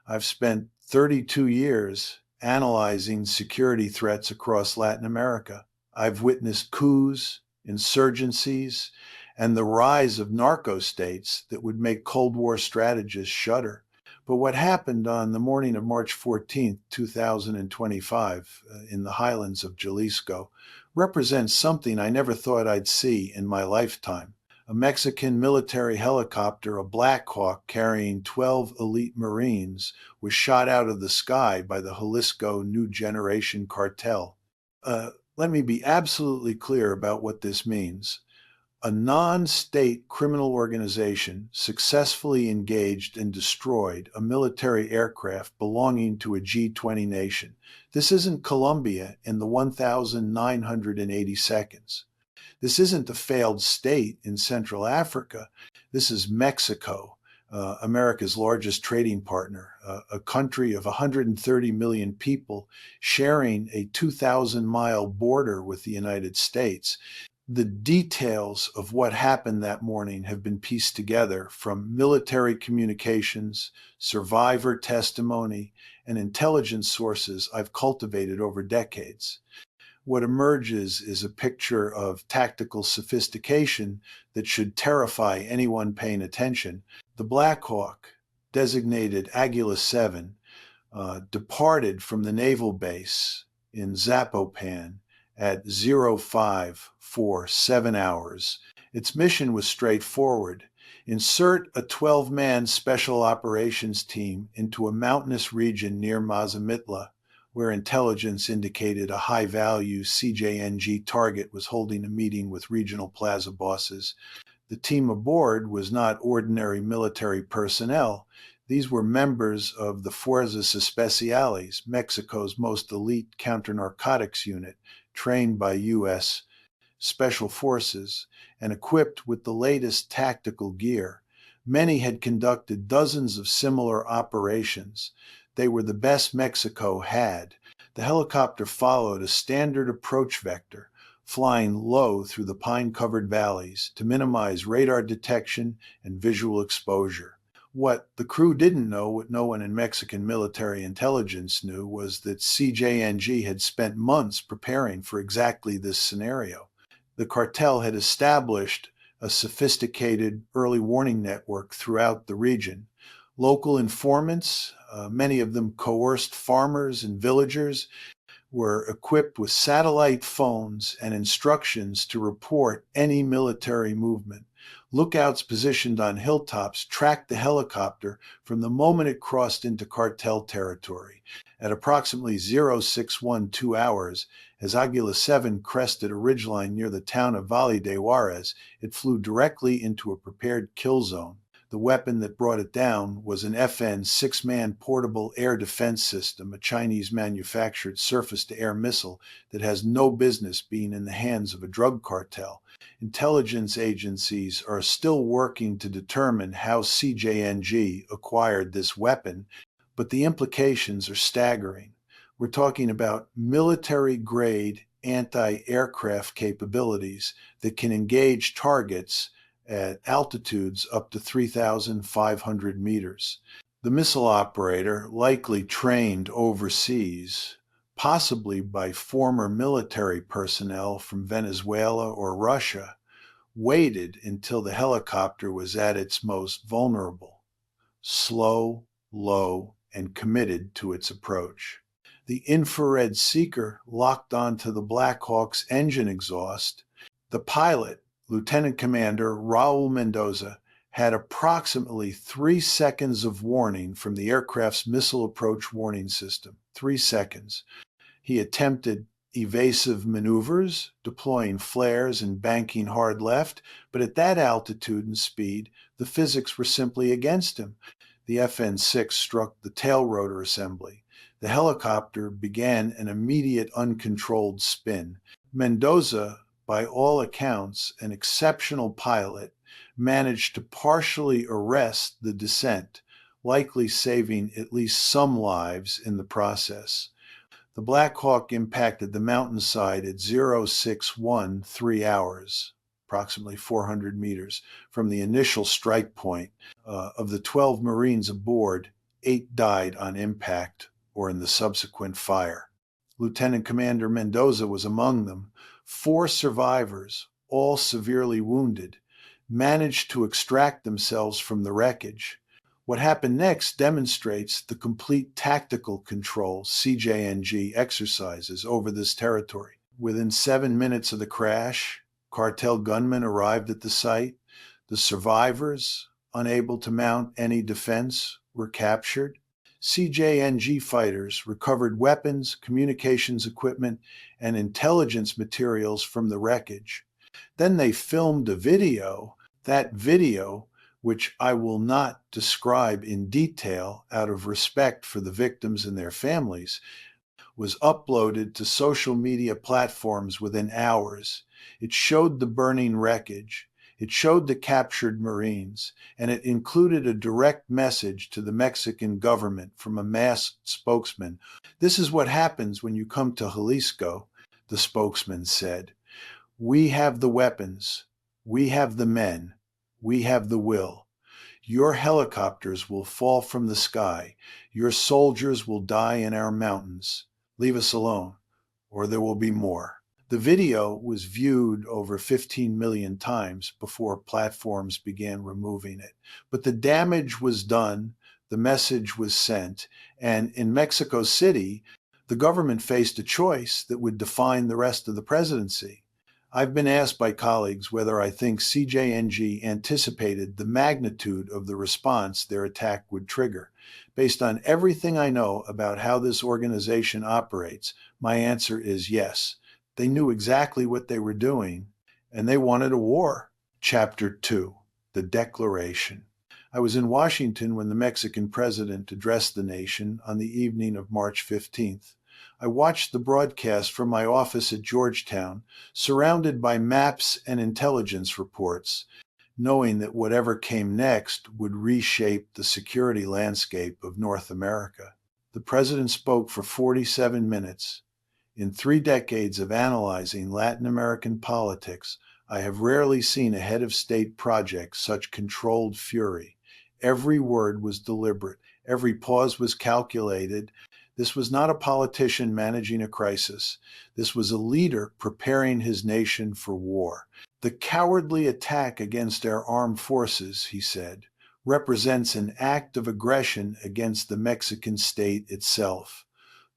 I've spent 32 years analyzing security threats across Latin America. I've witnessed coups, insurgencies, and the rise of narco-states that would make Cold War strategists shudder. But what happened on the morning of March 14, 2025, in the highlands of Jalisco, represents something I never thought I'd see in my lifetime. A Mexican military helicopter, a Black Hawk carrying 12 elite Marines, was shot out of the sky by the Jalisco New Generation Cartel. Let me be absolutely clear about what this means. A non-state criminal organization successfully engaged and destroyed a military aircraft belonging to a G20 nation. This isn't Colombia in the 1,980 seconds. This isn't a failed state in Central Africa. This is Mexico, America's largest trading partner, a country of 130 million people sharing a 2,000-mile border with the United States. The details of what happened that morning have been pieced together from military communications, survivor testimony, and intelligence sources I've cultivated over decades. What emerges is a picture of tactical sophistication that should terrify anyone paying attention. The Black Hawk, designated Águila 7, departed from the naval base in Zapopan at 0547 hours. Its mission was straightforward. Insert a 12-man special operations team into a mountainous region near Mazamitla, where intelligence indicated a high-value CJNG target was holding a meeting with regional plaza bosses. The team aboard was not ordinary military personnel. These were members of the Fuerzas Especiales, Mexico's most elite counter-narcotics unit, trained by U.S. Special Forces and equipped with the latest tactical gear. Many had conducted dozens of similar operations. They were the best Mexico had. The helicopter followed a standard approach vector, flying low through the pine-covered valleys to minimize radar detection and visual exposure. What the crew didn't know, what no one in Mexican military intelligence knew, was that CJNG had spent months preparing for exactly this scenario. The cartel had established a sophisticated early warning network throughout the region. Local informants, many of them coerced farmers and villagers, were equipped with satellite phones and instructions to report any military movement. Lookouts positioned on hilltops tracked the helicopter from the moment it crossed into cartel territory. At approximately 0612 hours, as Águila 7 crested a ridgeline near the town of Valle de Juarez, it flew directly into a prepared kill zone. The weapon that brought it down was an FN 6-man portable air defense system, a Chinese-manufactured surface-to-air missile that has no business being in the hands of a drug cartel. Intelligence agencies are still working to determine how CJNG acquired this weapon, but the implications are staggering. We're talking about military-grade anti-aircraft capabilities that can engage targets at altitudes up to 3,500 meters. The missile operator, likely trained overseas, possibly by former military personnel from Venezuela or Russia, waited until the helicopter was at its most vulnerable, slow, low, and committed to its approach. The infrared seeker locked onto the Black Hawk's engine exhaust. The pilot, Lieutenant Commander Raul Mendoza, had approximately 3 seconds of warning from the aircraft's missile approach warning system. 3 seconds. He attempted evasive maneuvers, deploying flares and banking hard left, but at that altitude and speed, the physics were simply against him. The FN-6 struck the tail rotor assembly. The helicopter began an immediate uncontrolled spin. Mendoza, by all accounts, an exceptional pilot, managed to partially arrest the descent, likely saving at least some lives in the process. The Black Hawk impacted the mountainside at 0613 hours, approximately 400 meters, from the initial strike point. Of the 12 Marines aboard, 8 died on impact or in the subsequent fire. Lieutenant Commander Mendoza was among them. 4 survivors, all severely wounded, managed to extract themselves from the wreckage. What happened next demonstrates the complete tactical control CJNG exercises over this territory. Within 7 minutes of the crash, cartel gunmen arrived at the site. The survivors, unable to mount any defense, were captured. CJNG fighters recovered weapons, communications equipment, and intelligence materials from the wreckage. Then they filmed a video. That video, which I will not describe in detail out of respect for the victims and their families, was uploaded to social media platforms within hours. It showed the burning wreckage. It showed the captured Marines, and it included a direct message to the Mexican government from a masked spokesman. "This is what happens when you come to Jalisco," the spokesman said. "We have the weapons. We have the men. We have the will. Your helicopters will fall from the sky. Your soldiers will die in our mountains. Leave us alone, or there will be more." The video was viewed over 15 million times before platforms began removing it. But the damage was done, the message was sent, and in Mexico City, the government faced a choice that would define the rest of the presidency. I've been asked by colleagues whether I think CJNG anticipated the magnitude of the response their attack would trigger. Based on everything I know about how this organization operates, my answer is yes. They knew exactly what they were doing, and they wanted a war. Chapter 2, The Declaration. I was in Washington when the Mexican president addressed the nation on the evening of March 15th. I watched the broadcast from my office at Georgetown, surrounded by maps and intelligence reports, knowing that whatever came next would reshape the security landscape of North America. The president spoke for 47 minutes. In 3 decades of analyzing Latin American politics, I have rarely seen a head of state project such controlled fury. Every word was deliberate. Every pause was calculated. This was not a politician managing a crisis. This was a leader preparing his nation for war. "The cowardly attack against our armed forces," he said, "represents an act of aggression against the Mexican state itself.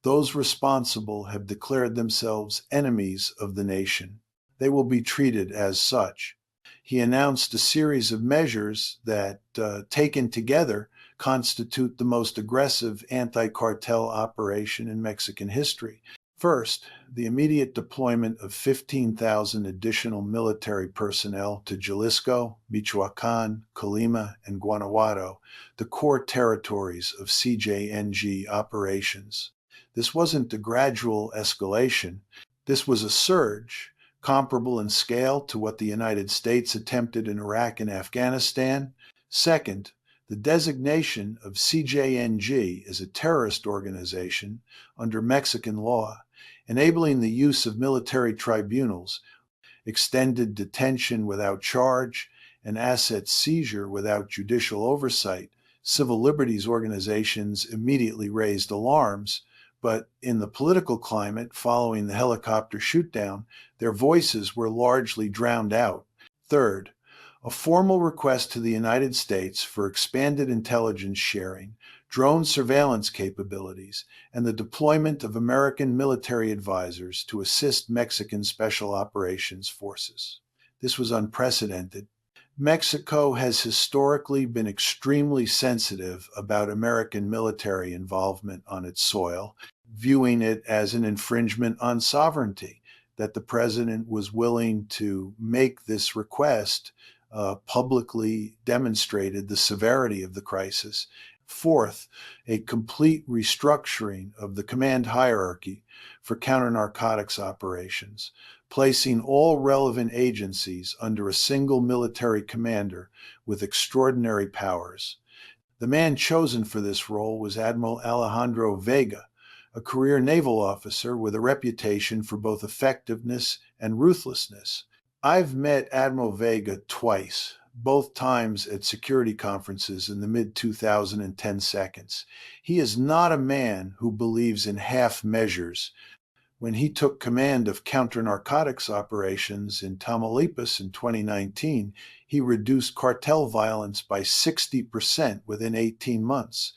Those responsible have declared themselves enemies of the nation. They will be treated as such." He announced a series of measures that, taken together, constitute the most aggressive anti-cartel operation in Mexican history. First, the immediate deployment of 15,000 additional military personnel to Jalisco, Michoacán, Colima, and Guanajuato, the core territories of CJNG operations. This wasn't a gradual escalation. This was a surge, comparable in scale to what the United States attempted in Iraq and Afghanistan. Second, the designation of CJNG as a terrorist organization under Mexican law, enabling the use of military tribunals, extended detention without charge, and asset seizure without judicial oversight. Civil liberties organizations immediately raised alarms, but in the political climate following the helicopter shootdown, their voices were largely drowned out. Third, a formal request to the United States for expanded intelligence sharing, drone surveillance capabilities, and the deployment of American military advisors to assist Mexican Special Operations Forces. This was unprecedented. Mexico has historically been extremely sensitive about American military involvement on its soil, viewing it as an infringement on sovereignty. That the president was willing to make this request publicly demonstrated the severity of the crisis. Fourth, a complete restructuring of the command hierarchy for counter-narcotics operations, placing all relevant agencies under a single military commander with extraordinary powers. The man chosen for this role was Admiral Alejandro Vega, a career naval officer with a reputation for both effectiveness and ruthlessness. I've met Admiral Vega twice, both times at security conferences in the mid-2010 seconds. He is not a man who believes in half measures. When he took command of counter-narcotics operations in Tamaulipas in 2019, he reduced cartel violence by 60% within 18 months.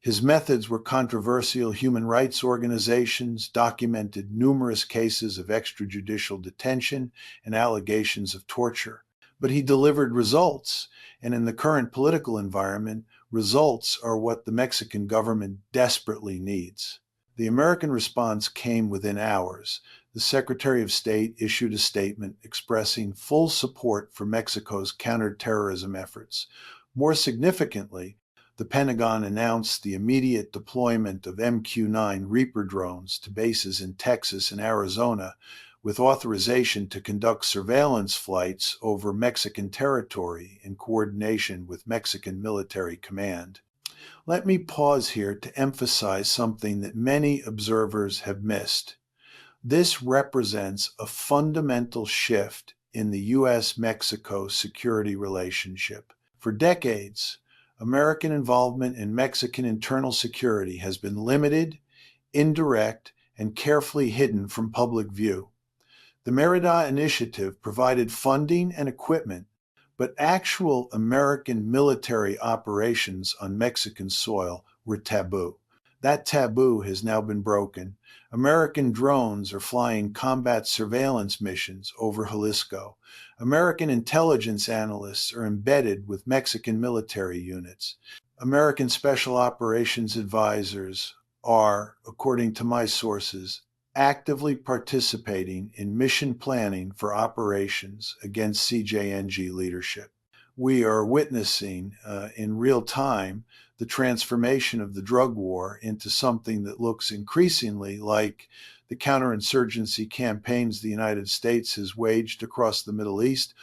His methods were controversial. Human rights organizations documented numerous cases of extrajudicial detention and allegations of torture. But he delivered results, and in the current political environment, results are what the Mexican government desperately needs. The American response came within hours. The Secretary of State issued a statement expressing full support for Mexico's counterterrorism efforts. More significantly, the Pentagon announced the immediate deployment of MQ-9 Reaper drones to bases in Texas and Arizona, with authorization to conduct surveillance flights over Mexican territory in coordination with Mexican military command. Let me pause here to emphasize something that many observers have missed. This represents a fundamental shift in the U.S. Mexico security relationship. For decades, American involvement in Mexican internal security has been limited, indirect, and carefully hidden from public view. The Merida Initiative provided funding and equipment, but actual American military operations on Mexican soil were taboo. That taboo has now been broken. American drones are flying combat surveillance missions over Jalisco. American intelligence analysts are embedded with Mexican military units. American special operations advisors are, according to my sources, actively participating in mission planning for operations against CJNG leadership. We are witnessing in real time the transformation of the drug war into something that looks increasingly like the counterinsurgency campaigns the United States has waged across the Middle East.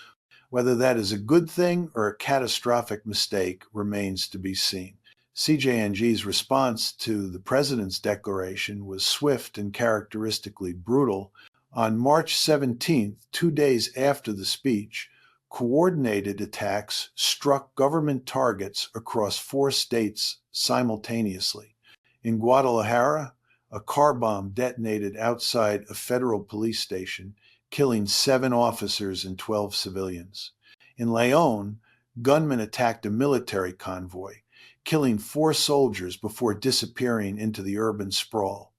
Whether that is a good thing or a catastrophic mistake remains to be seen. CJNG's response to the president's declaration was swift and characteristically brutal. On March 17th, 2 days after the speech, coordinated attacks struck government targets across 4 states simultaneously. In Guadalajara, a car bomb detonated outside a federal police station, killing 7 officers and 12 civilians. In León, gunmen attacked a military convoy, killing 4 soldiers before disappearing into the urban sprawl.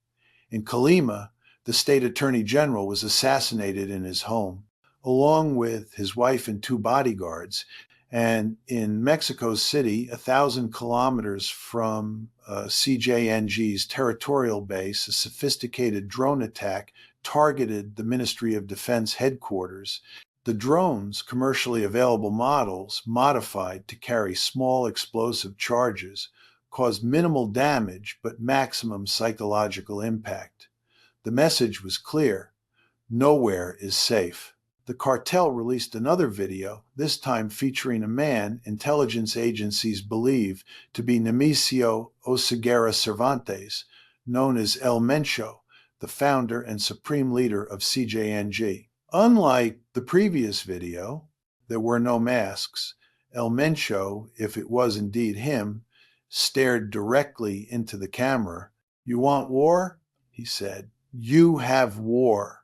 In Colima, the state attorney general was assassinated in his home, along with his wife and 2 bodyguards. And in Mexico City, 1,000 kilometers from CJNG's territorial base, a sophisticated drone attack targeted the Ministry of Defense headquarters. The drones, commercially available models, modified to carry small explosive charges, caused minimal damage but maximum psychological impact. The message was clear: nowhere is safe. The cartel released another video, this time featuring a man intelligence agencies believe to be Nemesio Oseguera Cervantes, known as El Mencho, the founder and supreme leader of CJNG. Unlike the previous video, there were no masks. El Mencho, if it was indeed him, stared directly into the camera. "You want war?" he said. "You have war.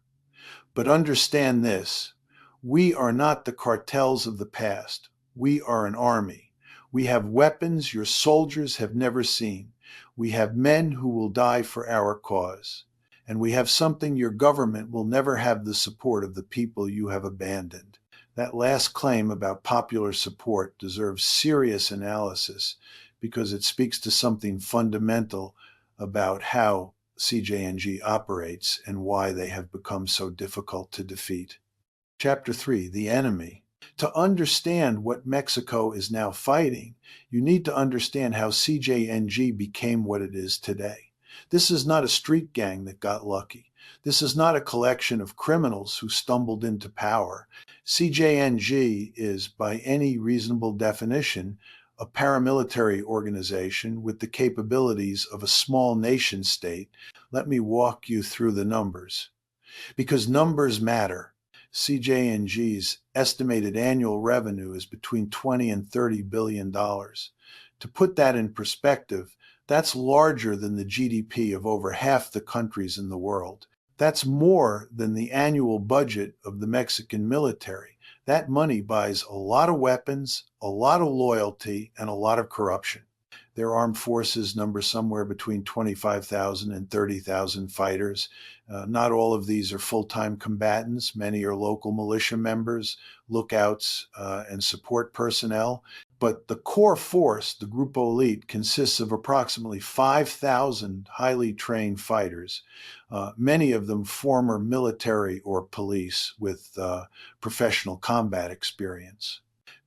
But understand this, we are not the cartels of the past. We are an army. We have weapons your soldiers have never seen. We have men who will die for our cause. And we have something your government will never have: the support of the people you have abandoned." That last claim about popular support deserves serious analysis because it speaks to something fundamental about how CJNG operates and why they have become so difficult to defeat. Chapter 3, The Enemy. To understand what Mexico is now fighting, you need to understand how CJNG became what it is today. This is not a street gang that got lucky. This is not a collection of criminals who stumbled into power. CJNG is, by any reasonable definition, a paramilitary organization with the capabilities of a small nation state. Let me walk you through the numbers. Because numbers matter. CJNG's estimated annual revenue is between $20 and $30 billion. To put that in perspective, that's larger than the GDP of over half the countries in the world. That's more than the annual budget of the Mexican military. That money buys a lot of weapons, a lot of loyalty, and a lot of corruption. Their armed forces number somewhere between 25,000 and 30,000 fighters. Not all of these are full-time combatants. Many are local militia members, lookouts, and support personnel. But the core force, the Grupo Elite, consists of approximately 5,000 highly trained fighters, many of them former military or police with professional combat experience.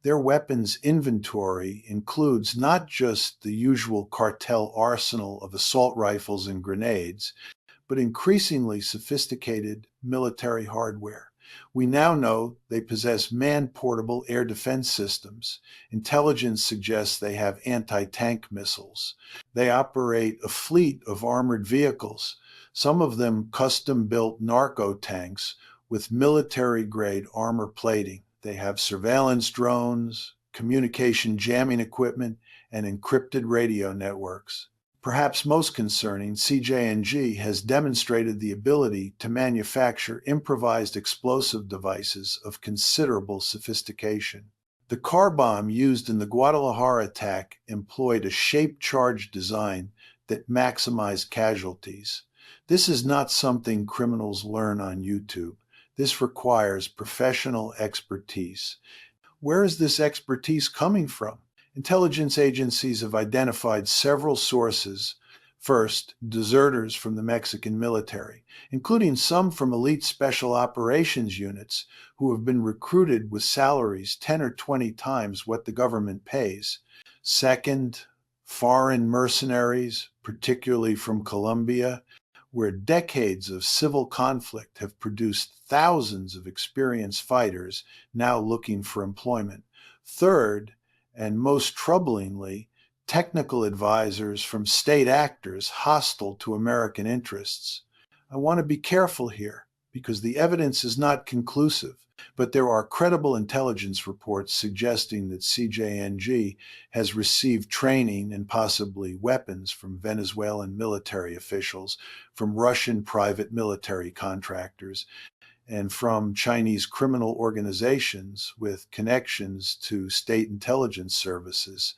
Their weapons inventory includes not just the usual cartel arsenal of assault rifles and grenades, but increasingly sophisticated military hardware. We now know they possess man-portable air defense systems. Intelligence suggests they have anti-tank missiles. They operate a fleet of armored vehicles, some of them custom-built narco tanks with military-grade armor plating. They have surveillance drones, communication jamming equipment, and encrypted radio networks. Perhaps most concerning, CJNG has demonstrated the ability to manufacture improvised explosive devices of considerable sophistication. The car bomb used in the Guadalajara attack employed a shape-charged design that maximized casualties. This is not something criminals learn on YouTube. This requires professional expertise. Where is this expertise coming from? Intelligence agencies have identified several sources. First, deserters from the Mexican military, including some from elite special operations units who have been recruited with salaries 10 or 20 times what the government pays. Second, foreign mercenaries, particularly from Colombia, where decades of civil conflict have produced thousands of experienced fighters now looking for employment. Third, and most troublingly, technical advisors from state actors hostile to American interests. I want to be careful here because the evidence is not conclusive, but there are credible intelligence reports suggesting that CJNG has received training and possibly weapons from Venezuelan military officials, from Russian private military contractors, and from Chinese criminal organizations with connections to state intelligence services.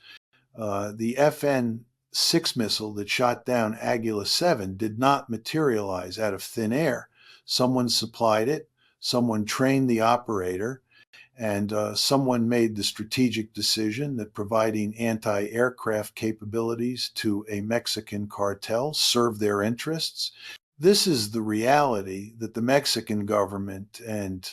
The FN-6 missile that shot down Aguila 7 did not materialize out of thin air. Someone supplied it, someone trained the operator, and someone made the strategic decision that providing anti-aircraft capabilities to a Mexican cartel served their interests. This is the reality that the Mexican government and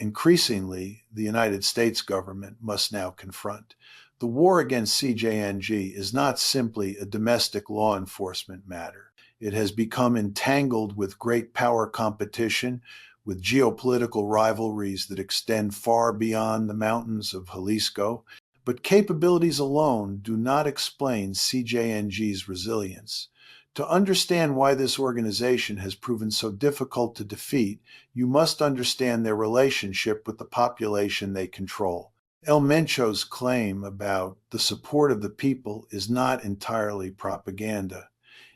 increasingly the United States government must now confront. The war against CJNG is not simply a domestic law enforcement matter. It has become entangled with great power competition, with geopolitical rivalries that extend far beyond the mountains of Jalisco. But capabilities alone do not explain CJNG's resilience. To understand why this organization has proven so difficult to defeat, you must understand their relationship with the population they control. El Mencho's claim about the support of the people is not entirely propaganda.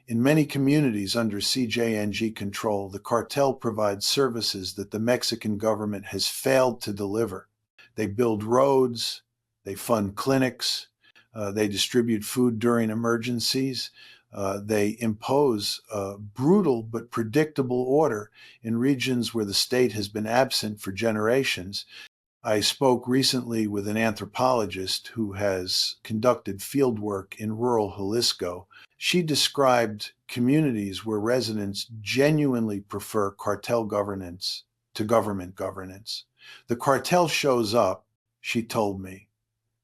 In many communities under CJNG control, the cartel provides services that the Mexican government has failed to deliver. They build roads, they fund clinics, they distribute food during emergencies, they impose brutal but predictable order in regions where the state has been absent for generations. I spoke recently with an anthropologist who has conducted fieldwork in rural Jalisco. She described communities where residents genuinely prefer cartel governance to government governance. The cartel shows up, she told me.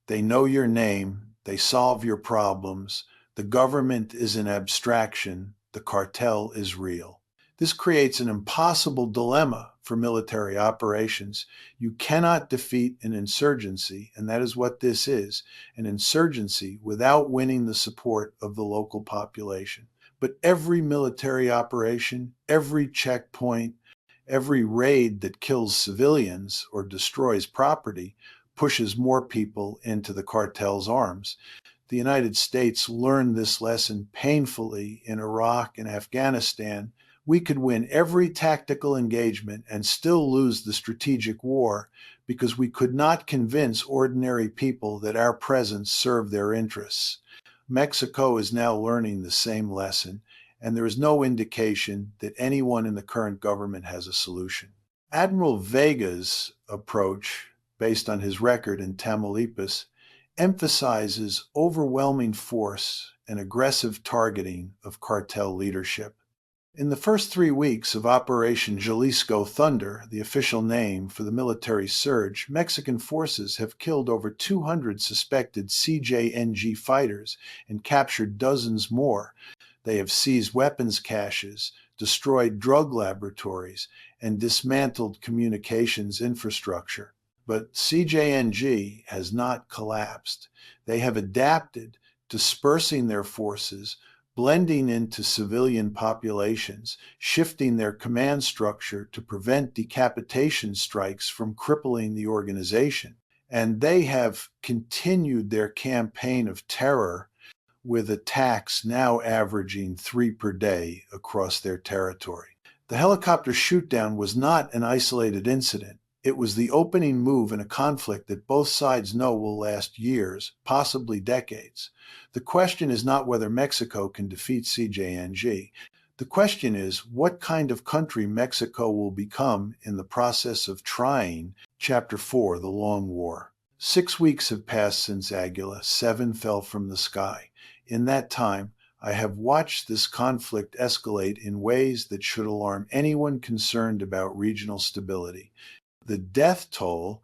They know your name, they solve your problems. The government is an abstraction, the cartel is real. This creates an impossible dilemma for military operations. You cannot defeat an insurgency, and that is what this is, an insurgency, without winning the support of the local population. But every military operation, every checkpoint, Every raid that kills civilians or destroys property pushes more people into the cartel's arms. The United States learned this lesson painfully in Iraq and Afghanistan. We could win every tactical engagement and still lose the strategic war because we could not convince ordinary people that our presence served their interests. Mexico is now learning the same lesson, and there is no indication that anyone in the current government has a solution. Admiral Vega's approach, based on his record in Tamaulipas, emphasizes overwhelming force and aggressive targeting of cartel leadership. In the first 3 weeks of Operation Jalisco Thunder, the official name for the military surge, Mexican forces have killed over 200 suspected CJNG fighters and captured dozens more. They have seized weapons caches, destroyed drug laboratories, and dismantled communications infrastructure. But CJNG has not collapsed. They have adapted, dispersing their forces, blending into civilian populations, shifting their command structure to prevent decapitation strikes from crippling the organization. And they have continued their campaign of terror with attacks now averaging 3 per day across their territory. The helicopter shootdown was not an isolated incident. It was the opening move in a conflict that both sides know will last years, possibly decades. The question is not whether Mexico can defeat CJNG. The question is what kind of country Mexico will become in the process of trying Chapter 4, the Long War. 6 weeks have passed since Aguila. 7 fell from the sky. In that time, I have watched this conflict escalate in ways that should alarm anyone concerned about regional stability. The death toll,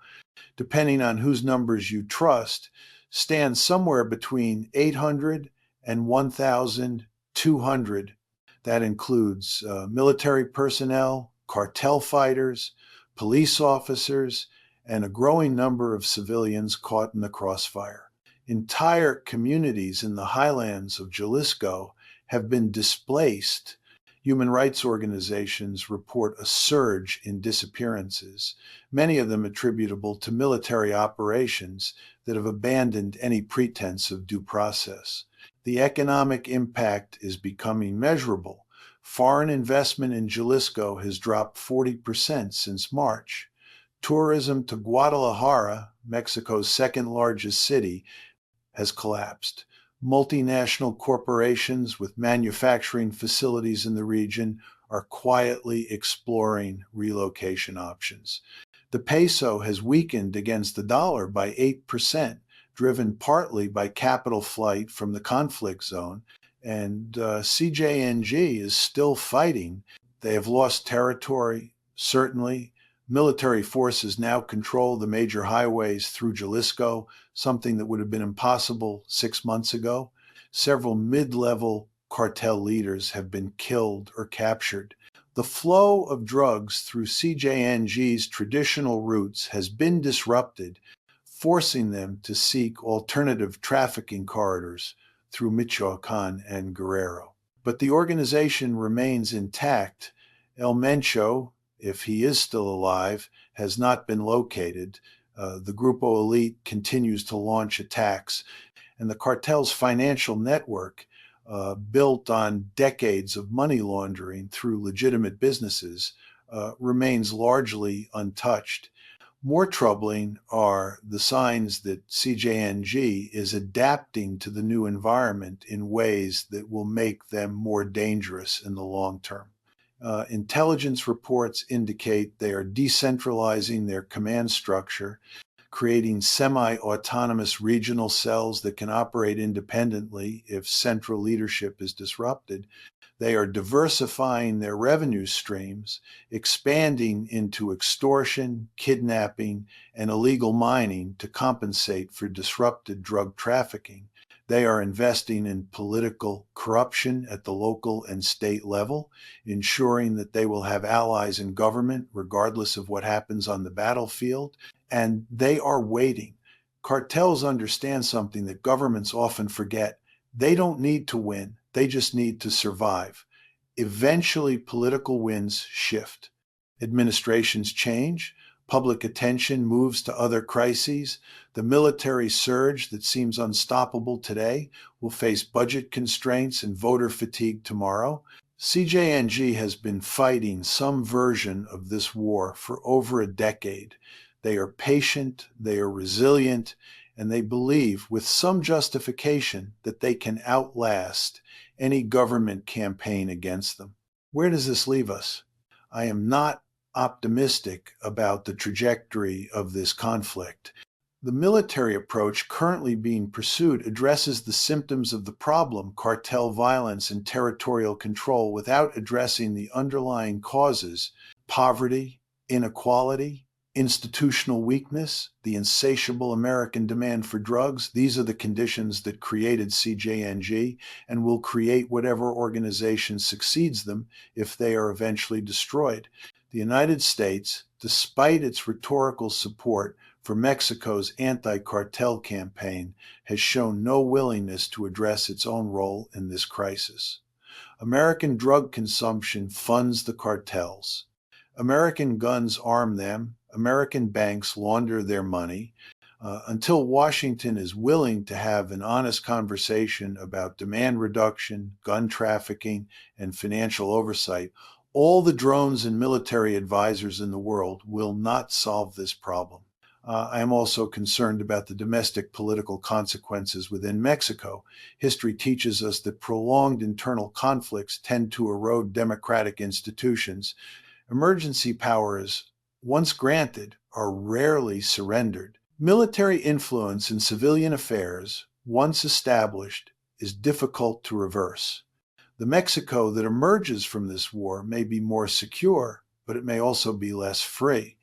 depending on whose numbers you trust, stands somewhere between 800 and 1,200. That includes military personnel, cartel fighters, police officers, and a growing number of civilians caught in the crossfire. Entire communities in the highlands of Jalisco have been displaced. Human rights organizations report a surge in disappearances, many of them attributable to military operations that have abandoned any pretense of due process. The economic impact is becoming measurable. Foreign investment in Jalisco has dropped 40% since March. Tourism to Guadalajara, Mexico's second largest city, has collapsed. Multinational corporations with manufacturing facilities in the region are quietly exploring relocation options. The peso has weakened against the dollar by 8%, driven partly by capital flight from the conflict zone, and CJNG is still fighting. They have lost territory, certainly. Military forces now control the major highways through Jalisco, something that would have been impossible 6 months ago. Several mid-level cartel leaders have been killed or captured. The flow of drugs through CJNG's traditional routes has been disrupted, forcing them to seek alternative trafficking corridors through Michoacan and Guerrero. But the organization remains intact. El Mencho, if he is still alive, has not been located. The Grupo Elite continues to launch attacks, and the cartel's financial network, built on decades of money laundering through legitimate businesses, remains largely untouched. More troubling are the signs that CJNG is adapting to the new environment in ways that will make them more dangerous in the long term. Intelligence reports indicate they are decentralizing their command structure, creating semi-autonomous regional cells that can operate independently if central leadership is disrupted. They are diversifying their revenue streams, expanding into extortion, kidnapping, and illegal mining to compensate for disrupted drug trafficking. They are investing in political corruption at the local and state level, ensuring that they will have allies in government regardless of what happens on the battlefield. And they are waiting. Cartels understand something that governments often forget. They don't need to win. They just need to survive. Eventually, political winds shift. Administrations change, public attention moves to other crises. The military surge that seems unstoppable today will face budget constraints and voter fatigue tomorrow. CJNG has been fighting some version of this war for over a decade. They are patient, they are resilient, and they believe, with some justification, that they can outlast any government campaign against them. Where does this leave us? I am not optimistic about the trajectory of this conflict. The military approach currently being pursued addresses the symptoms of the problem, cartel violence and territorial control, without addressing the underlying causes: poverty, inequality, institutional weakness, the insatiable American demand for drugs. These are the conditions that created CJNG and will create whatever organization succeeds them if they are eventually destroyed. The United States, despite its rhetorical support for Mexico's anti-cartel campaign, has shown no willingness to address its own role in this crisis. American drug consumption funds the cartels. American guns arm them. American banks launder their money. Until Washington is willing to have an honest conversation about demand reduction, gun trafficking, and financial oversight, all the drones and military advisors in the world will not solve this problem. I am also concerned about the domestic political consequences within Mexico. History teaches us that prolonged internal conflicts tend to erode democratic institutions. Emergency powers, once granted, are rarely surrendered. Military influence in civilian affairs, once established, is difficult to reverse. The Mexico that emerges from this war may be more secure, but it may also be less free.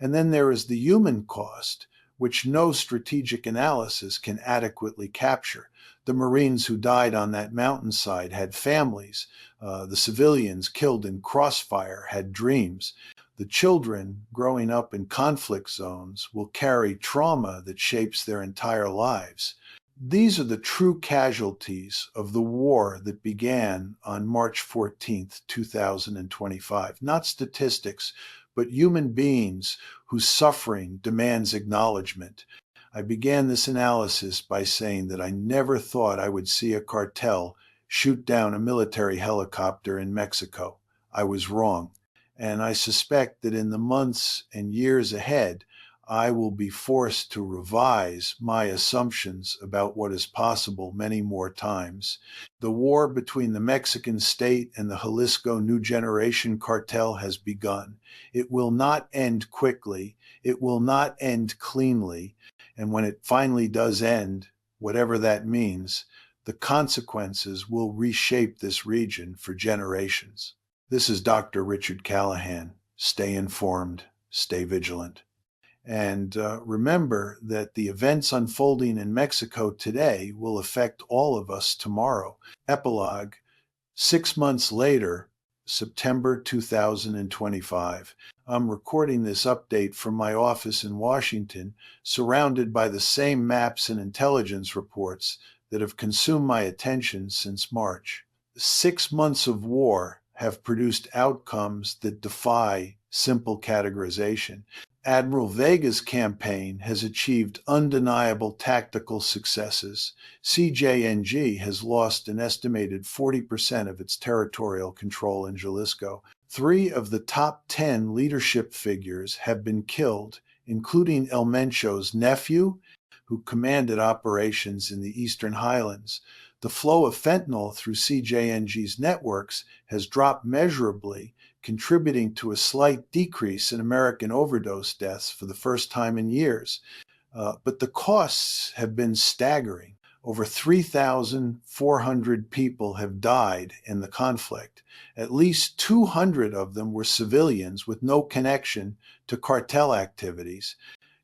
And then there is the human cost, which no strategic analysis can adequately capture. The Marines who died on that mountainside had families. The civilians killed in crossfire had dreams. The children growing up in conflict zones will carry trauma that shapes their entire lives. These are the true casualties of the war that began on March 14th, 2025. Not statistics, but human beings whose suffering demands acknowledgement. I began this analysis by saying that I never thought I would see a cartel shoot down a military helicopter in Mexico. I was wrong, and I suspect that in the months and years ahead, I will be forced to revise my assumptions about what is possible many more times. The war between the Mexican state and the Jalisco New Generation Cartel has begun. It will not end quickly. It will not end cleanly. And when it finally does end, whatever that means, the consequences will reshape this region for generations. This is Dr. Richard Callahan. Stay informed, stay vigilant. And remember that the events unfolding in Mexico today will affect all of us tomorrow. Epilogue, 6 months later, September 2025. I'm recording this update from my office in Washington, surrounded by the same maps and intelligence reports that have consumed my attention since March. 6 months of war have produced outcomes that defy simple categorization. Admiral Vega's campaign has achieved undeniable tactical successes. CJNG has lost an estimated 40% of its territorial control in Jalisco. 3 of the top 10 leadership figures have been killed, including El Mencho's nephew, who commanded operations in the Eastern Highlands. The flow of fentanyl through CJNG's networks has dropped measurably, contributing to a slight decrease in American overdose deaths for the first time in years. But the costs have been staggering. Over 3,400 people have died in the conflict. At least 200 of them were civilians with no connection to cartel activities.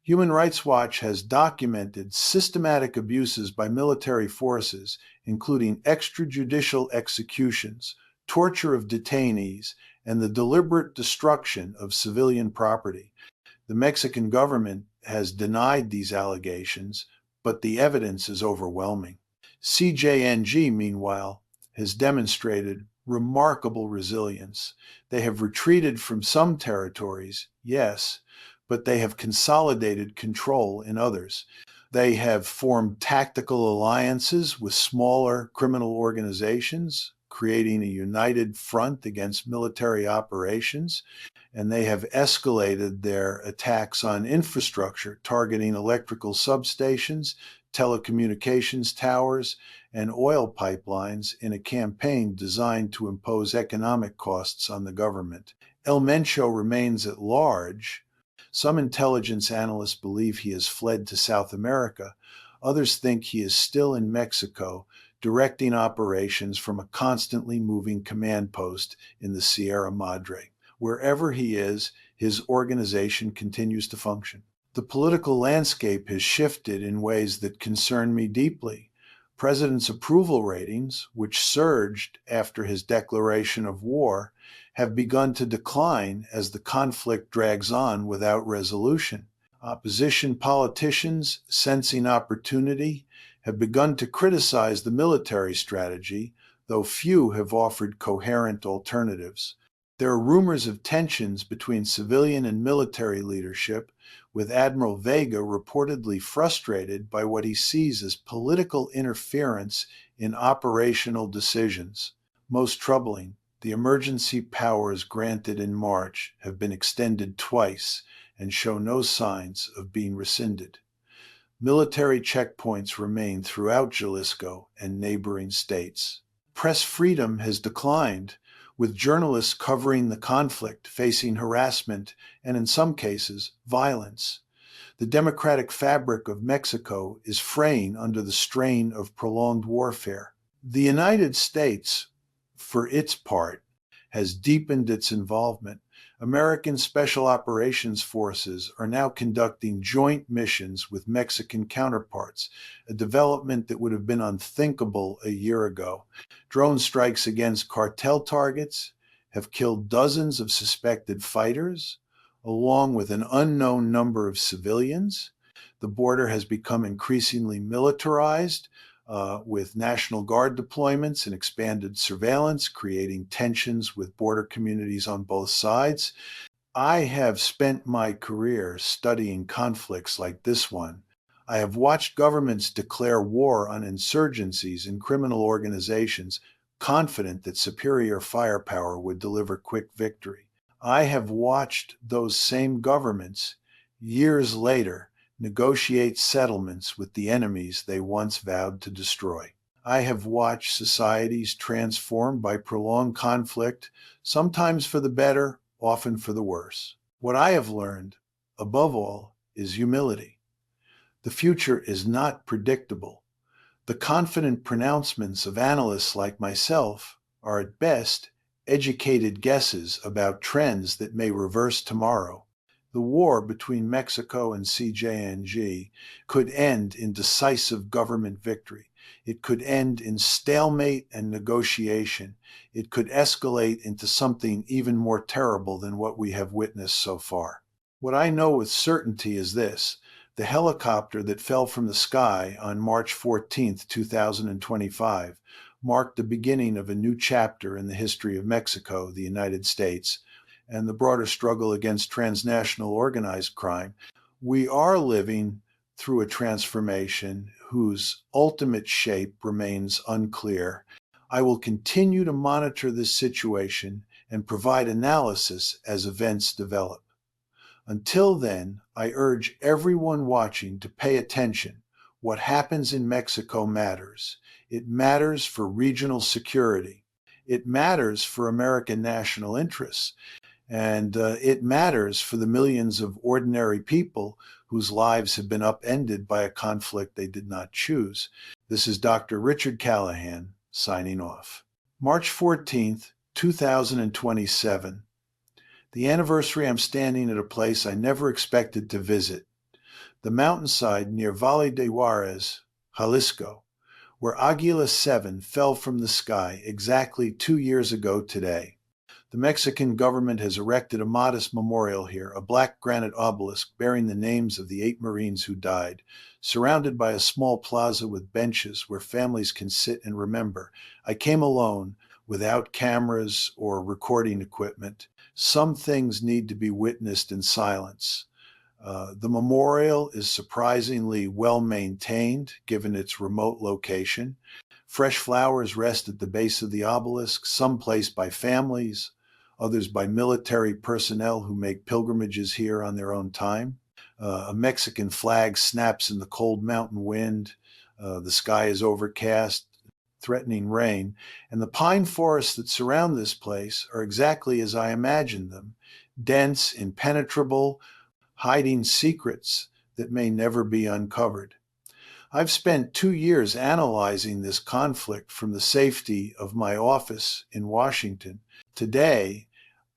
Human Rights Watch has documented systematic abuses by military forces, including extrajudicial executions, torture of detainees, and the deliberate destruction of civilian property. The Mexican government has denied these allegations, but the evidence is overwhelming. CJNG, meanwhile, has demonstrated remarkable resilience. They have retreated from some territories, yes, but they have consolidated control in others. They have formed tactical alliances with smaller criminal organizations, creating a united front against military operations, and they have escalated their attacks on infrastructure, targeting electrical substations, telecommunications towers, and oil pipelines in a campaign designed to impose economic costs on the government. El Mencho remains at large. Some intelligence analysts believe he has fled to South America. Others think he is still in Mexico, directing operations from a constantly moving command post in the Sierra Madre. Wherever he is, his organization continues to function. The political landscape has shifted in ways that concern me deeply. President's approval ratings, which surged after his declaration of war, have begun to decline as the conflict drags on without resolution. Opposition politicians, sensing opportunity, have begun to criticize the military strategy, though few have offered coherent alternatives. There are rumors of tensions between civilian and military leadership, with Admiral Vega reportedly frustrated by what he sees as political interference in operational decisions. Most troubling, the emergency powers granted in March have been extended twice and show no signs of being rescinded. Military checkpoints remain throughout Jalisco and neighboring states. Press freedom has declined, with journalists covering the conflict facing harassment and, in some cases, violence. The democratic fabric of Mexico is fraying under the strain of prolonged warfare. The United States, for its part, has deepened its involvement. American Special Operations Forces are now conducting joint missions with Mexican counterparts, a development that would have been unthinkable a year ago. Drone strikes against cartel targets have killed dozens of suspected fighters, along with an unknown number of civilians. The border has become increasingly militarized, with National Guard deployments and expanded surveillance, creating tensions with border communities on both sides. I have spent my career studying conflicts like this one. I have watched governments declare war on insurgencies and criminal organizations, confident that superior firepower would deliver quick victory. I have watched those same governments, years later, negotiate settlements with the enemies they once vowed to destroy. I have watched societies transformed by prolonged conflict, sometimes for the better, often for the worse. What I have learned, above all, is humility. The future is not predictable. The confident pronouncements of analysts like myself are at best educated guesses about trends that may reverse tomorrow. The war between Mexico and CJNG could end in decisive government victory. It could end in stalemate and negotiation. It could escalate into something even more terrible than what we have witnessed so far. What I know with certainty is this: the helicopter that fell from the sky on March 14, 2025, marked the beginning of a new chapter in the history of Mexico, the United States, and the broader struggle against transnational organized crime. We are living through a transformation whose ultimate shape remains unclear. I will continue to monitor this situation and provide analysis as events develop. Until then, I urge everyone watching to pay attention. What happens in Mexico matters. It matters for regional security. It matters for American national interests. And it matters for the millions of ordinary people whose lives have been upended by a conflict they did not choose. This is Dr. Richard Callahan, signing off. March 14th, 2027. The anniversary, I'm standing at a place I never expected to visit, the mountainside near Valle de Juarez, Jalisco, where Aguila 7 fell from the sky exactly 2 years ago today. The Mexican government has erected a modest memorial here, a black granite obelisk bearing the names of the 8 Marines who died, surrounded by a small plaza with benches where families can sit and remember. I came alone, without cameras or recording equipment. Some things need to be witnessed in silence. The memorial is surprisingly well maintained given its remote location. Fresh flowers rest at the base of the obelisk, some placed by families, others by military personnel who make pilgrimages here on their own time. A Mexican flag snaps in the cold mountain wind. The sky is overcast, threatening rain, and the pine forests that surround this place are exactly as I imagined them, dense, impenetrable, hiding secrets that may never be uncovered. I've spent 2 years analyzing this conflict from the safety of my office in Washington. Today,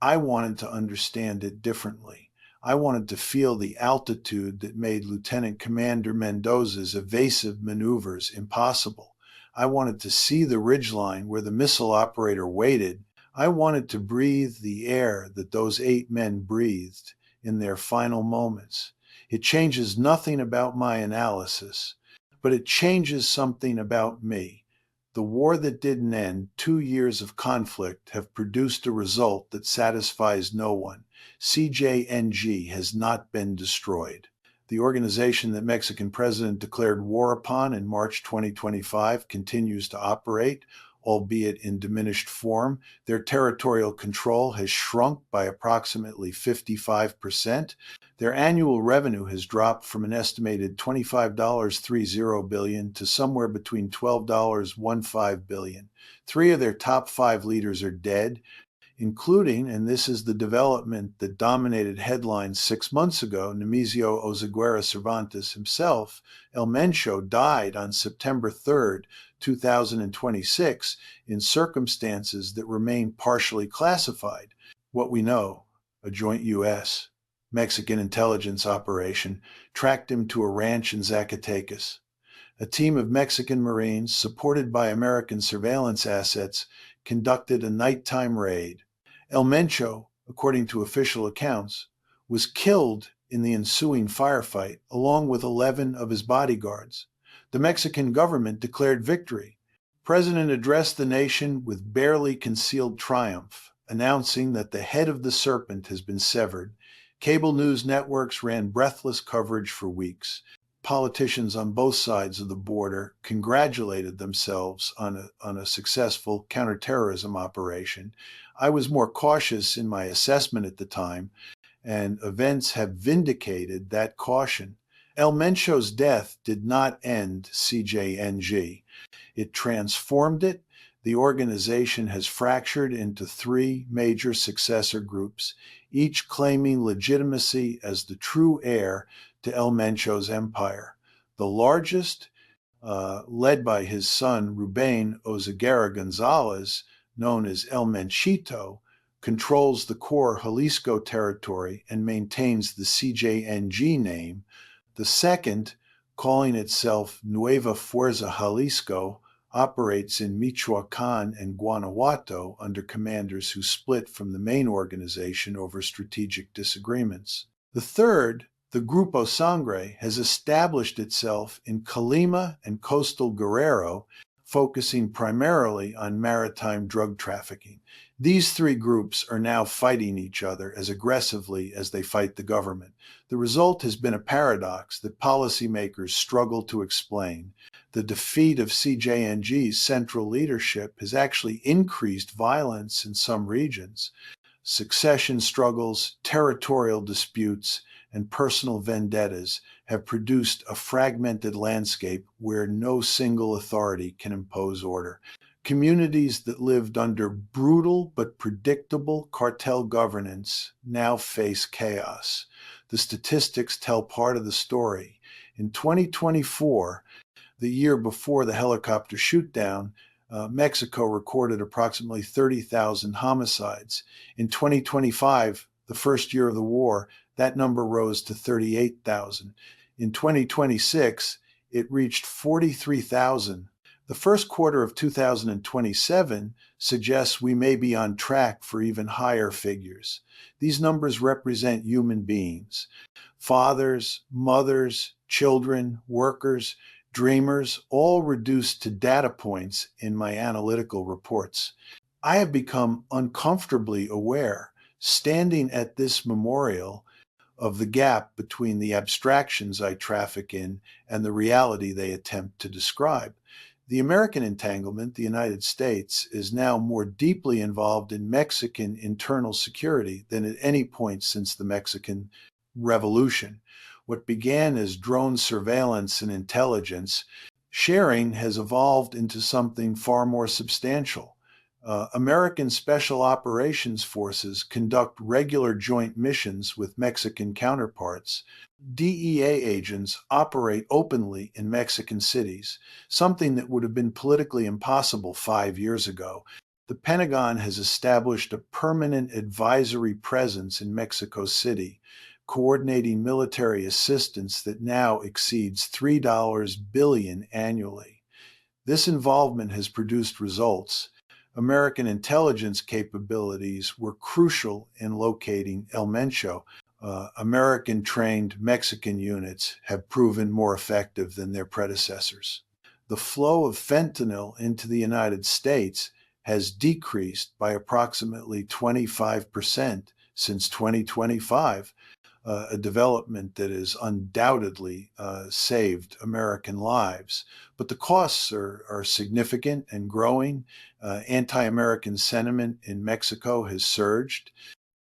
I wanted to understand it differently. I wanted to feel the altitude that made Lieutenant Commander Mendoza's evasive maneuvers impossible. I wanted to see the ridgeline where the missile operator waited. I wanted to breathe the air that those 8 men breathed in their final moments. It changes nothing about my analysis, but it changes something about me. The war that didn't end, 2 years of conflict, have produced a result that satisfies no one. CJNG has not been destroyed. The organization that Mexican president declared war upon in March 2025 continues to operate, albeit in diminished form. Their territorial control has shrunk by approximately 55%. Their annual revenue has dropped from an estimated $25.30 billion to somewhere between $12.15 billion. 3 of their top 5 leaders are dead, including, and this is the development that dominated headlines 6 months ago, Nemesio Oseguera Cervantes himself. El Mencho died on September 3rd, 2026, in circumstances that remain partially classified. What we know, a joint U.S. Mexican intelligence operation tracked him to a ranch in Zacatecas. A team of Mexican Marines, supported by American surveillance assets, conducted a nighttime raid. El Mencho, according to official accounts, was killed in the ensuing firefight, along with 11 of his bodyguards. The Mexican government declared victory. The president addressed the nation with barely concealed triumph, announcing that the head of the serpent has been severed. Cable news networks ran breathless coverage for weeks. Politicians on both sides of the border congratulated themselves on a successful counterterrorism operation. I was more cautious in my assessment at the time, and events have vindicated that caution. El Mencho's death did not end CJNG. It transformed it. The organization has fractured into 3 major successor groups, each claiming legitimacy as the true heir to El Mencho's empire. The largest, led by his son Ruben Oseguera Gonzalez, known as El Menchito, controls the core Jalisco territory and maintains the CJNG name. The second, calling itself Nueva Fuerza Jalisco, operates in Michoacan and Guanajuato under commanders who split from the main organization over strategic disagreements. The third, the Grupo Sangre, has established itself in Colima and coastal Guerrero, focusing primarily on maritime drug trafficking. These 3 groups are now fighting each other as aggressively as they fight the government. The result has been a paradox that policymakers struggle to explain. The defeat of CJNG's central leadership has actually increased violence in some regions. Succession struggles, territorial disputes, and personal vendettas have produced a fragmented landscape where no single authority can impose order. Communities that lived under brutal but predictable cartel governance now face chaos. The statistics tell part of the story. In 2024, the year before the helicopter shootdown, Mexico recorded approximately 30,000 homicides. In 2025, the first year of the war, that number rose to 38,000. In 2026, it reached 43,000. The first quarter of 2027 suggests we may be on track for even higher figures. These numbers represent human beings. Fathers, mothers, children, workers, dreamers, all reduced to data points in my analytical reports. I have become uncomfortably aware, standing at this memorial, of the gap between the abstractions I traffic in and the reality they attempt to describe. The American entanglement, the United States, is now more deeply involved in Mexican internal security than at any point since the Mexican Revolution. What began as drone surveillance and intelligence sharing has evolved into something far more substantial. American Special Operations Forces conduct regular joint missions with Mexican counterparts. DEA agents operate openly in Mexican cities, something that would have been politically impossible 5 years ago. The Pentagon has established a permanent advisory presence in Mexico City, coordinating military assistance that now exceeds $3 billion annually. This involvement has produced results. American intelligence capabilities were crucial in locating El Mencho. American-trained Mexican units have proven more effective than their predecessors. The flow of fentanyl into the United States has decreased by approximately 25% since 2025, a development that has undoubtedly saved American lives. But the costs are significant and growing. Anti-American sentiment in Mexico has surged.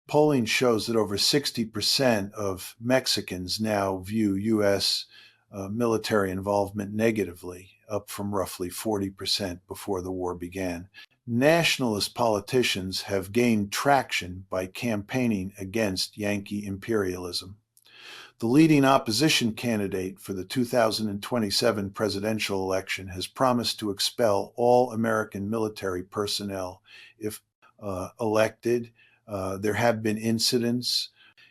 Polling shows that over 60% of Mexicans now view U.S. Military involvement negatively, up from roughly 40% before the war began. Nationalist politicians have gained traction by campaigning against Yankee imperialism. The leading opposition candidate for the 2027 presidential election has promised to expel all American military personnel if elected. There have been incidents.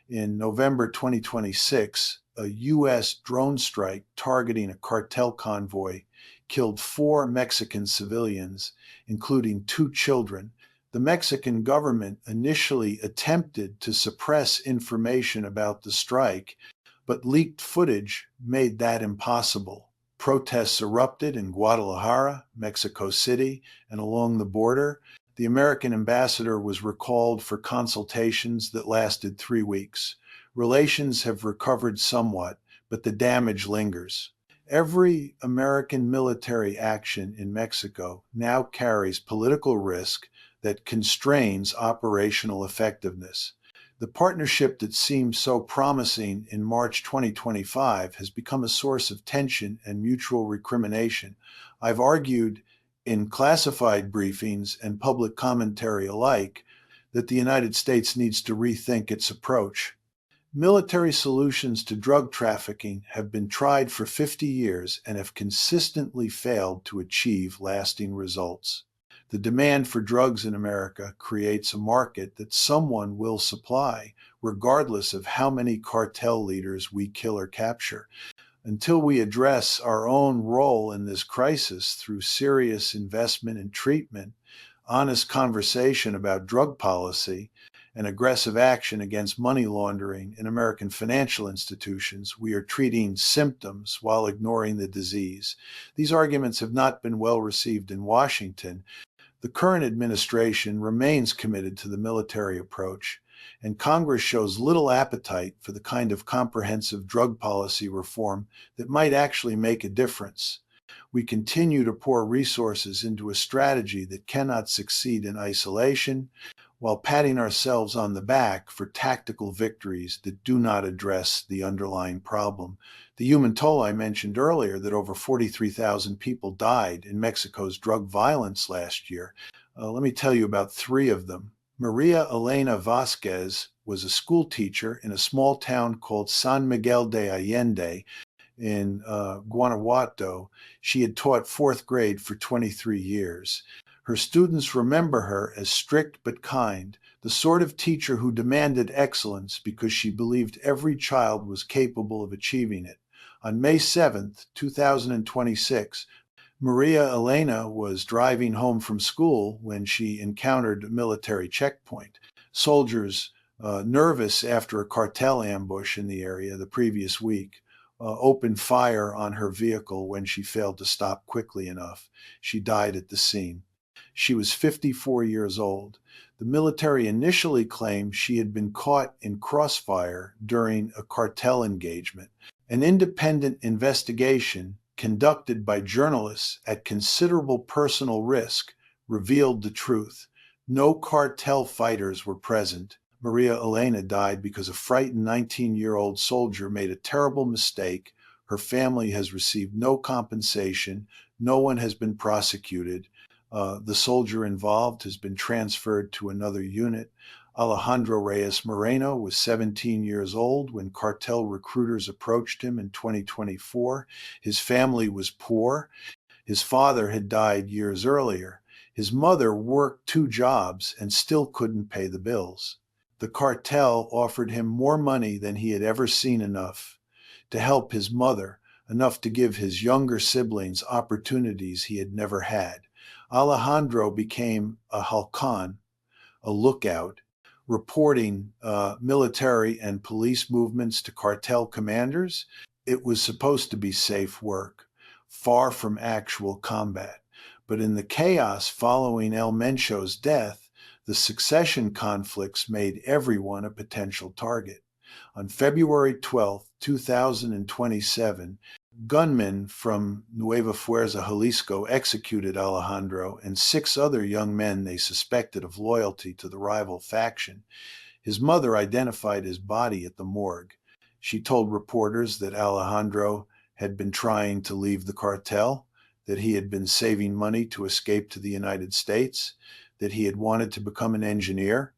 In November 2026, a U.S. drone strike targeting a cartel convoy killed 4 Mexican civilians, including 2 children. The Mexican government initially attempted to suppress information about the strike, but leaked footage made that impossible. Protests erupted in Guadalajara, Mexico City, and along the border. The American ambassador was recalled for consultations that lasted 3 weeks. Relations have recovered somewhat, but the damage lingers. Every American military action in Mexico now carries political risk that constrains operational effectiveness. The partnership that seemed so promising in March 2025 has become a source of tension and mutual recrimination. I've argued in classified briefings and public commentary alike that the United States needs to rethink its approach. Military solutions to drug trafficking have been tried for 50 years and have consistently failed to achieve lasting results. The demand for drugs in America creates a market that someone will supply, regardless of how many cartel leaders we kill or capture. Until we address our own role in this crisis through serious investment and treatment, honest conversation about drug policy, and aggressive action against money laundering in American financial institutions, we are treating symptoms while ignoring the disease. These arguments have not been well received in Washington. The current administration remains committed to the military approach, and Congress shows little appetite for the kind of comprehensive drug policy reform that might actually make a difference. We continue to pour resources into a strategy that cannot succeed in isolation, while patting ourselves on the back for tactical victories that do not address the underlying problem. The human toll I mentioned earlier, that over 43,000 people died in Mexico's drug violence last year. Let me tell you about 3 of them. Maria Elena Vasquez was a school teacher in a small town called San Miguel de Allende in Guanajuato. She had taught 4th grade for 23 years. Her students remember her as strict but kind, the sort of teacher who demanded excellence because she believed every child was capable of achieving it. On May 7, 2026, Maria Elena was driving home from school when she encountered a military checkpoint. Soldiers, nervous after a cartel ambush in the area the previous week, opened fire on her vehicle when she failed to stop quickly enough. She died at the scene. She was 54 years old. The military initially claimed she had been caught in crossfire during a cartel engagement. An independent investigation conducted by journalists at considerable personal risk revealed the truth. No cartel fighters were present. Maria Elena died because a frightened 19-year-old soldier made a terrible mistake. Her family has received no compensation. No one has been prosecuted. The soldier involved has been transferred to another unit. Alejandro Reyes Moreno was 17 years old when cartel recruiters approached him in 2024. His family was poor. His father had died years earlier. His mother worked 2 jobs and still couldn't pay the bills. The cartel offered him more money than he had ever seen, enough to help his mother, enough to give his younger siblings opportunities he had never had. Alejandro became a halcon, a lookout, reporting military and police movements to cartel commanders. It was supposed to be safe work, far from actual combat. But in the chaos following El Mencho's death, the succession conflicts made everyone a potential target. On February 12, 2027, gunmen from Nueva Fuerza, Jalisco executed Alejandro and 6 other young men they suspected of loyalty to the rival faction. His mother identified his body at the morgue. She told reporters that Alejandro had been trying to leave the cartel, that he had been saving money to escape to the United States, that he had wanted to become an engineer.